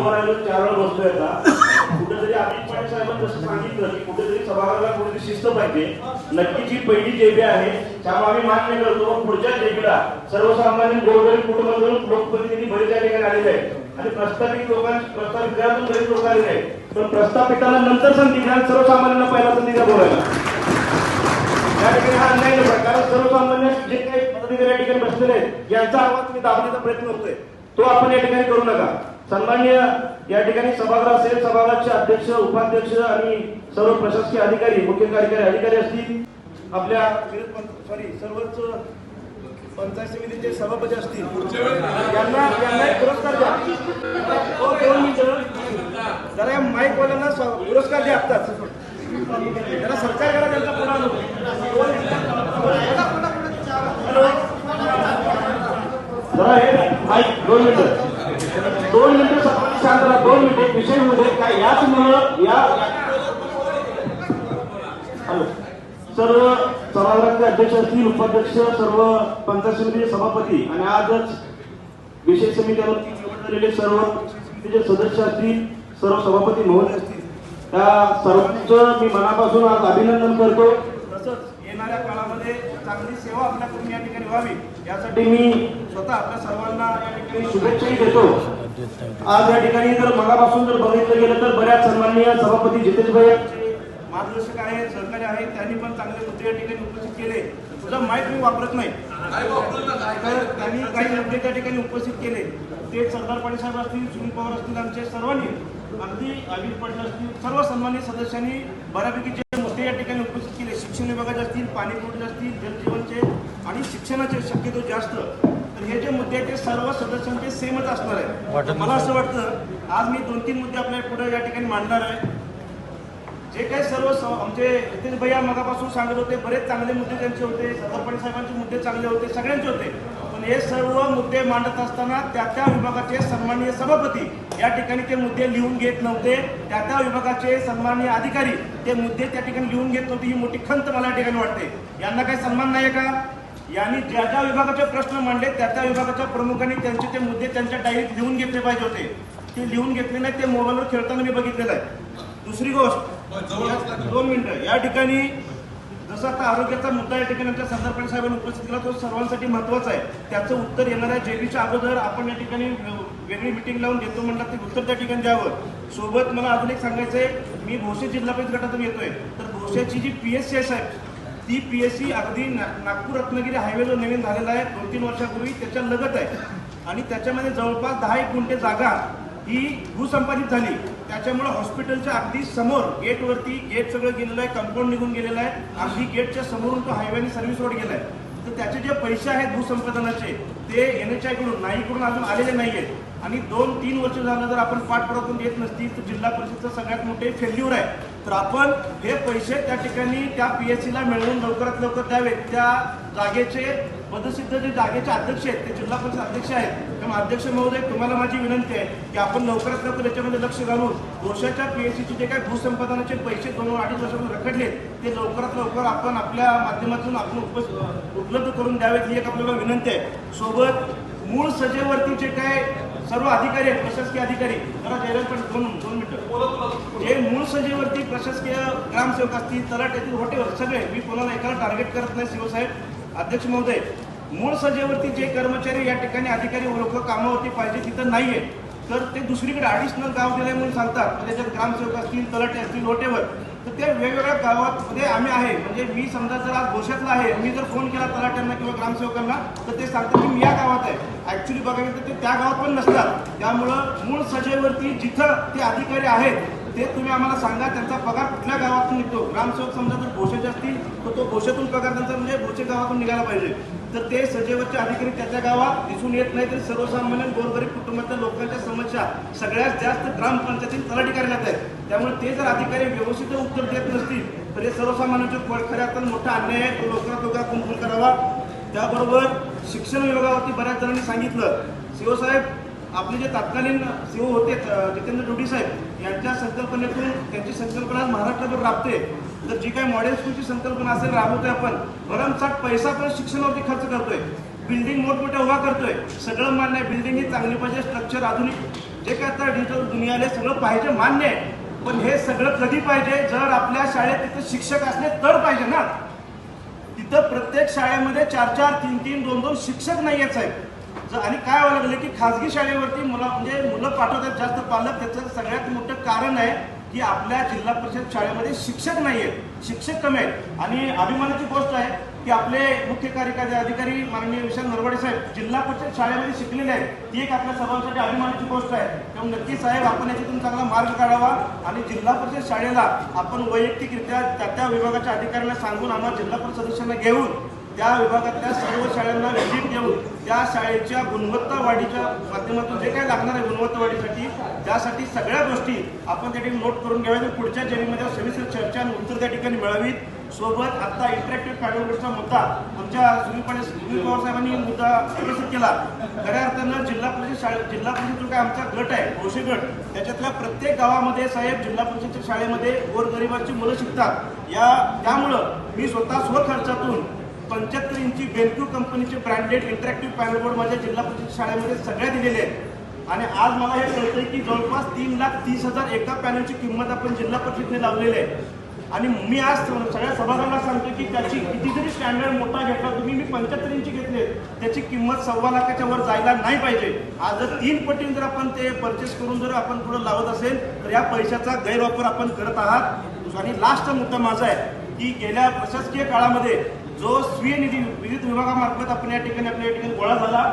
उभं राहिलो 4 वेळा बसतोय आता. कुठेतरी अमित पाटील साहेबांनी जसं सांगितलं की कुठेतरी सभागृहाला कुठेतरी शिस्त पाहिजे. नक्की जी पहिली जेबी आहे त्यामुळे आम्ही मान्य करतो. पुढच्या जेबीला सर्वसामान्य गोरगरीब कुटुंबातून लोकप्रतिनिधी बरेच या ठिकाणी आलेले आहेत आणि प्रस्तावित लोकांना प्रस्तावित घरातून बरेच लोक आलेले आहेत. पण प्रस्तावितांना नंतर संधी द्या, सर्वसामान्यांना पहिला संधी द्या बोलायला. या ठिकाणी हा अन्याय नव्हता, कारण सर्वसामान्य जे काही पदाधिकारी या ठिकाणी बसलेले आहेत यांचा आवाज तुम्ही दाबण्याचा प्रयत्न होतोय, तो आपण या ठिकाणी करू नका. सन्माननीय या ठिकाणी सभागृह असेल, सभागृहाचे अध्यक्ष, उपाध्यक्ष आणि सर्व प्रशासकीय अधिकारी, मुख्य कार्यकारी अधिकारी असतील, आपल्या सर्वच पंचायत समितीचे सभापती असतील, यांना एक पुरस्कार द्या. 2 मिनिटं जरा या माईक वाल्यांना पुरस्कार द्या. आत्ताच जरा सरकार करा त्यांचा पुन्हा जरा हे माईक 2 मिनिटं शांत राहा. 2 मिनिटे विषय मध्ये काय याच मुळे या सर्व सभागृहाचे अध्यक्ष असतील, उपाध्यक्ष, सर्व पंचायत समितीचे सभापती आणि आजच विशेष समितीवरती निवड झालेले सर्व समितीचे सदस्य असतील, सर्व सभापती महोदय असतील, त्या सर्वांचं मी मनापासून आज अभिनंदन करतो. तसंच येणाऱ्या काळामध्ये चांगली सेवा आपल्याकडून या ठिकाणी व्हावी यासाठी मी स्वतः आपल्या सर्वांना या ठिकाणी शुभेच्छाही देतो. आज या ठिकाणी जर मनापासून जर बघितलं गेलं तर बऱ्याच सन्माननीय सभापती जितेशभाई मार्गदर्शक आहेत, सहकारी आहेत, त्यांनी पण चांगले मुद्दे या ठिकाणी उपस्थित केले. तुझा माईक मी वापरत नाही, त्यांनी काही मुद्दे त्या ठिकाणी उपस्थित केले. ते सरदार पाटील साहेब असतील, सुनील पवार असतील, आमचे सर्वांनी अगदी अभित पाटील असतील, सर्व सन्मानित सदस्यांनी बऱ्यापैकी जे मुद्दे या ठिकाणी उपस्थित केले, शिक्षण विभागाचे असतील, पाणी पुरवठे असतील, जलजीवनचे आणि शिक्षणाचे शक्यतो जास्त, तर हे जे मुद्दे आहेत ते सर्व सदस्यांचे सेमच असणार आहे. मला असं वाटतं आज मी 2-3 मुद्दे आपल्या पुढे या ठिकाणी मांडणार आहे. जे काही सर्व आमचे हितेश भैया मगापासून सांगत होते, बरेच चांगले मुद्दे त्यांचे होते, सरदार पाटील साहेबांचे मुद्दे चांगले होते, सगळ्यांचे होते. पण हे सर्व मुद्दे मांडत असताना त्या विभागाचे सन्माननीय सभापती या ठिकाणी ते मुद्दे लिहून घेत नव्हते. त्या विभागाचे सन्माननीय अधिकारी ते मुद्दे त्या ठिकाणी लिहून घेत नव्हते. ही मोठी खंत मला या ठिकाणी वाटते. यांना काही सन्मान नाही का? यांनी ज्या विभागाचे प्रश्न मांडले त्या विभागाच्या प्रमुखांनी त्यांचे ते मुद्दे त्यांच्या डायरीत लिहून घेतले पाहिजे होते. ते लिहून घेतले नाही, ते मोबाईलवर खेळताना मी बघितलेलं आहे. दुसरी गोष्ट, 2 मिनिटं या ठिकाणी जसं आता आरोग्याचा मुद्दा या ठिकाणी आमच्या सरदार पाटील साहेबांनी उपस्थित केला, तो सर्वांसाठी महत्वाचा आहे. त्याचं उत्तर येणाऱ्या जेबीच्या अगोदर आपण या ठिकाणी वेगळी मिटिंग लावून देतो म्हणतात, ते उत्तर त्या ठिकाणी द्यावं. सोबत मला अजून एक सांगायचं आहे, मी भोसे जिल्हा परिषद गटातून येतोय, तर भोसेची जी PSC आहे साहेब, ती PSC अगदी नागपूर रत्नागिरी हायवे जो नवीन झालेला आहे 2-3 वर्षापूर्वी त्याच्या लगत आहे आणि त्याच्यामध्ये जवळपास 10 गुंठे जागा ही भूसंपादित झाली. त्याच्यामुळे हॉस्पिटलच्या अगदी समोर गेटवरती गेट सगळं गेलेलं आहे, कंपाऊंड निघून गेलेलं आहे, अगदी गेटच्या समोरून तो हायवे सर्व्हिस रोड गेलाय. तर त्याचे जे पैसे आहेत भूसंपादनाचे ते NHI कडून नाहीकडून अजून आलेले नाही आहेत आणि 2-3 वर्ष झालं जर आपण पाठपुरावा देत नसतील तर जिल्हा परिषदचं सगळ्यात मोठे फेल्युअर आहे. तर आपण हे पैसे त्या ठिकाणी त्या PSC ला मिळवून लवकरात लवकर द्यावेत. त्या जागेचे पदसिद्ध जे जागेचे अध्यक्ष आहेत ते जिल्हा परिषद अध्यक्ष आहेत. त्यामुळे अध्यक्ष महोदय, तुम्हाला माझी विनंती आहे की आपण लवकरात लवकर याच्यामध्ये लक्ष घालून भोसेच्या PSCचे जे काही भूसंपादनाचे पैसे 2-2.5 वर्षापासून रखडले ते लवकरात लवकर आपण आपल्या माध्यमातून आपण उपलब्ध करून द्यावेत, ही एक आपल्याला विनंती आहे. सोबत मूळ सजेवरती जे काय सर्व अधिकारी आहेत, प्रशासकीय अधिकारी, जरा जयराज पण 2 मिनिटं, जे मूळ सजेवरती प्रशासकीय ग्रामसेवक असतील, तलाठी असतील, व्हॉटेवर सगळे, मी कोणाला एकाला टार्गेट करत नाही शिवसाहेब, अध्यक्ष महोदय, मूळ सजेवरती जे कर्मचारी या ठिकाणी अधिकारी लोक कामावरती पाहिजे तिथं नाहीये, तर ते दुसरीकडे ॲडिशनल गाव दिले म्हणून सांगतात. त्याच्यात ग्रामसेवक असतील, तलाठी असतील, व्हॉटेवर, तर ते वेगवेगळ्या गावामध्ये आम्ही आहे. म्हणजे मी समजा जर आज भोश्यातला आहे, मी जर फोन केला तलाट्यांना किंवा ग्रामसेवकांना तर ते सांगतात की मी या गावात आहे. ॲक्च्युली बघायला तर ते त्या गावात पण नसतात. त्यामुळं मूळ सजेवरती जिथं ते अधिकारी आहेत ते तुम्ही आम्हाला सांगा, त्यांचा पगार कुठल्या गावातून निघतो. ग्रामसेवक समजा जर भोसेचे असतील तर तो भोसेतून पगार त्यांचा म्हणजे भोसे गावातून निघायला पाहिजे. तर ते सजेवरचे अधिकारी त्याच्या गावात दिसून येत नाही, तर सर्वसामान्य गोरगरीब कुटुंबातल्या लोकांच्या समस्या सगळ्यात जास्त ग्रामपंचायतीत तलाठी कार्यालयात आहेत. त्यामुळे ते जर अधिकारी व्यवस्थित उत्तर देत नसतील तर हे सर्वसामान्यांच्या खऱ्या तर मोठा अन्याय आहे, तो लवकरात लवकर कुंकून करावा. त्याबरोबर शिक्षण विभागावरती बऱ्याच जणांनी सांगितलं, शिवसाहेब आपले जे तत्कालीन CEO होते जितेंद्र डोडी साहेब यांच्या संकल्पनेतून त्यांची संकल्पना महाराष्ट्रभर राबते. तर जी काही मॉडेल स्कूलची संकल्पना असेल राबवतोय आपण, भरमसाठ पैसा पण शिक्षणावरती खर्च करतोय, बिल्डिंग मोठमोठ्या उभा करतोय, सगळं मान्य आहे, बिल्डिंग ही चांगली पाहिजे, स्ट्रक्चर आधुनिक जे काय आता डिजिटल दुनियाला सगळं पाहिजे मान्य आहे, पण हे सगळं कधी पाहिजे जर आपल्या शाळेत तिथे शिक्षक असले तर पाहिजे ना. तिथं प्रत्येक शाळेमध्ये 4-4, 3-3, 2-2 शिक्षक नाहीयेच आहेत. आणि काय व्हायला लागलं की खाजगी शाळेवरती मुलं पाठवतात जास्त पालक. त्याचं सगळ्यात मोठं कारण आहे की आपल्या जिल्हा परिषद शाळेमध्ये शिक्षक नाही आहेत, शिक्षक कमी आहेत. आणि अभिमानाची गोष्ट आहे की आपले मुख्य कार्यकारी अधिकारी माननीय विशाल नरवडे साहेब जिल्हा परिषद शाळेमध्ये शिकलेले आहेत. ती एक आपल्या सर्वांसाठी अभिमानाची गोष्ट आहे. त्यामुळे नक्की साहेब आपण याच्यातून चांगला मार्ग काढावा आणि जिल्हा परिषद शाळेला आपण वैयक्तिकरित्या त्या विभागाच्या अधिकाऱ्यांना सांगून आम्हाला जिल्हा परिषद सदस्यांना घेऊन त्या विभागातल्या सर्व शाळांना व्हिजिट देऊन त्या शाळेच्या गुणवत्ता वाढीच्या माध्यमातून जे काय लागणार आहे गुणवत्ता वाढीसाठी त्यासाठी सगळ्या गोष्टी आपण त्या ठिकाणी नोट करून घ्याव्यात. पुढच्या जर्नीमध्ये सविस्तर चर्चा आणि उत्तर त्या ठिकाणी मिळावीत. सोबत आता इंटरॅक्टिव्ह पॅनलचा मुद्दा आमच्या सुनील पवार साहेबांनी मुद्दा विकसित केला. खऱ्या अर्थानं जिल्हा परिषद जो काय आमचा गट आहे भोसे गट, त्याच्यातल्या प्रत्येक गावामध्ये साहेब जिल्हा परिषदच्या शाळेमध्ये गोरगरिबांची मुलं शिकतात. त्यामुळं मी स्वतः स्वखर्चातून 75 इंची बेनक्यू कंपनीचे ब्रँडेड इंटरॅक्टिव्ह पॅनल बोर्ड माझ्या जिल्हा परिषद शाळेमध्ये सगळ्या दिलेले आहेत. आणि आज मला हे कळतंय की जवळपास 3,30,000 एका पॅनलची किंमत आपण जिल्हा परिषदेने लावलेली आहे. आणि मी आज सगळ्या सभासदांना सांगतो की त्याची किती जरी स्टँडर्ड मोठा घेतला तुम्ही, मी 75 इंची घेतले, त्याची किंमत 1.25 लाखाच्या वर जायला नाही पाहिजे. आज जर 3 पटीने जर आपण ते परचेस करून जर आपण पुढे लावत असेल तर या पैशाचा गैरवापर आपण करत आहात. आणि लास्ट मुद्दा माझा आहे की गेल्या प्रशासकीय काळामध्ये जो स्वीय निधी विविध विभागामार्फत आपण या ठिकाणी गोळा झाला,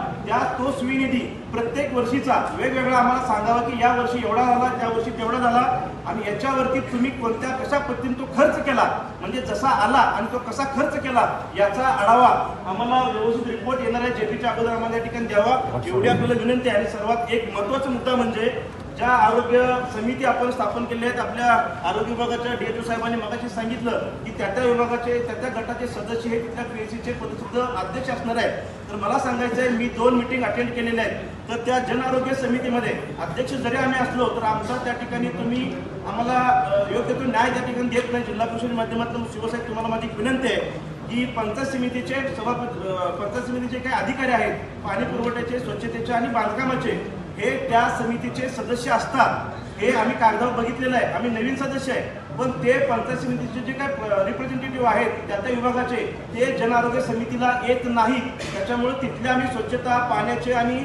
तो स्वीय निधी प्रत्येक वर्षीचा वेगवेगळा आम्हाला सांगावा की या वर्षी एवढा झाला, त्या वर्षी तेवढा झाला आणि याच्यावरती तुम्ही कशा पद्धतीने तो खर्च केला, म्हणजे जसा आला आणि तो कसा खर्च केला याचा आढावा आम्हाला व्यवस्थित रिपोर्ट येणार आहे जेपीच्या अगोदर आम्हाला या ठिकाणी द्यावा, एवढी आपल्याला विनंती आहे. आणि सर्वात एक महत्वाचा मुद्दा म्हणजे ज्या आरोग्य समिती आपण स्थापन केल्या आहेत आपल्या आरोग्य विभागाच्या DHO साहेबांनी मगाशी सांगितलं की त्या विभागाचे त्या गटाचे सदस्य हे तिथल्या PSCचे पदसुद्ध अध्यक्ष असणार आहेत. तर मला सांगायचं आहे, मी 2 मीटिंग अटेंड केलेल्या आहेत. तर त्या जन आरोग्य समितीमध्ये अध्यक्ष जरी आम्ही असलो तर आमचा त्या ठिकाणी तुम्ही आम्हाला योग्य तो न्याय त्या ठिकाणी देत नाही. जिल्हा परिषद माध्यमातून शिवसाहेब तुम्हाला माझी विनंती आहे की पंचायत समितीचे काही अधिकारी आहेत पाणी पुरवठ्याचे, स्वच्छतेचे आणि बांधकामाचे, हे त्या समितीचे सदस्य असतात. हे आम्ही कागदावर बघितलेलं आहे. आम्ही नवीन सदस्य आहे, पण ते पंचायत समितीचे जे काय रिप्रेझेंटेटिव्ह आहेत त्या विभागाचे ते जन आरोग्य समितीला येत नाहीत. त्याच्यामुळे तिथले आम्ही स्वच्छता, पाण्याचे आणि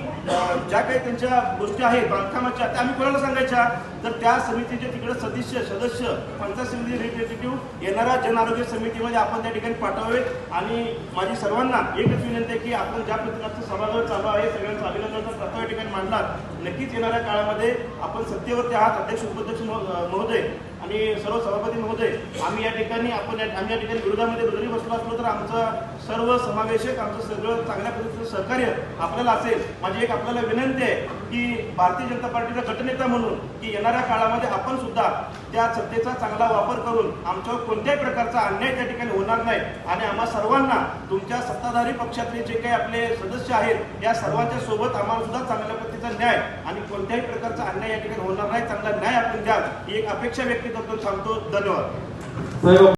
ज्या काही त्यांच्या गोष्टी आहेत बांधकामाच्या त्या आम्ही कोणाला सांगायच्या, तर त्या समितीचे तिकडे सदस्य पंचायत समिती रिप्रेझेंटेटिव्ह येणाऱ्या जन आरोग्य समितीमध्ये आपण त्या ठिकाणी पाठवावे. आणि माझी सर्वांना एकच विनंती आहे की आपण ज्या प्रकारचं सभागृह चालू आहे सगळ्यांचा अभिनंदनाचा प्रस्ताव या ठिकाणी मांडला. नक्कीच येणाऱ्या काळामध्ये आपण सत्तेवरती आहात अध्यक्ष उपाध्यक्ष महोदय आणि सर्व सभापती महोदय, आम्ही या ठिकाणी विरोधामध्ये जरी बसलो असलो तर आमचं सर्व समावेशक आमचं सगळं चांगल्या पद्धतीचं सहकार्य आपल्याला असेल. माझी एक आपल्याला विनंती आहे की भारतीय जनता पार्टीचा गटनेता म्हणून की येणाऱ्या काळामध्ये आपण सुद्धा त्या सत्तेचा चांगला वापर करून आमच्यावर कोणत्याही प्रकारचा अन्याय त्या ठिकाणी होणार नाही. आणि आम्हा सर्वांना तुमच्या सत्ताधारी पक्षातले जे काही आपले सदस्य आहेत या सर्वांच्या सोबत आम्हाला सुद्धा चांगल्या पद्धतीचा न्याय आणि कोणत्याही प्रकारचा अन्याय या ठिकाणी होणार नाही, चांगला न्याय आपण द्या ही एक अपेक्षा व्यक्त करतो. सांगतो. धन्यवाद.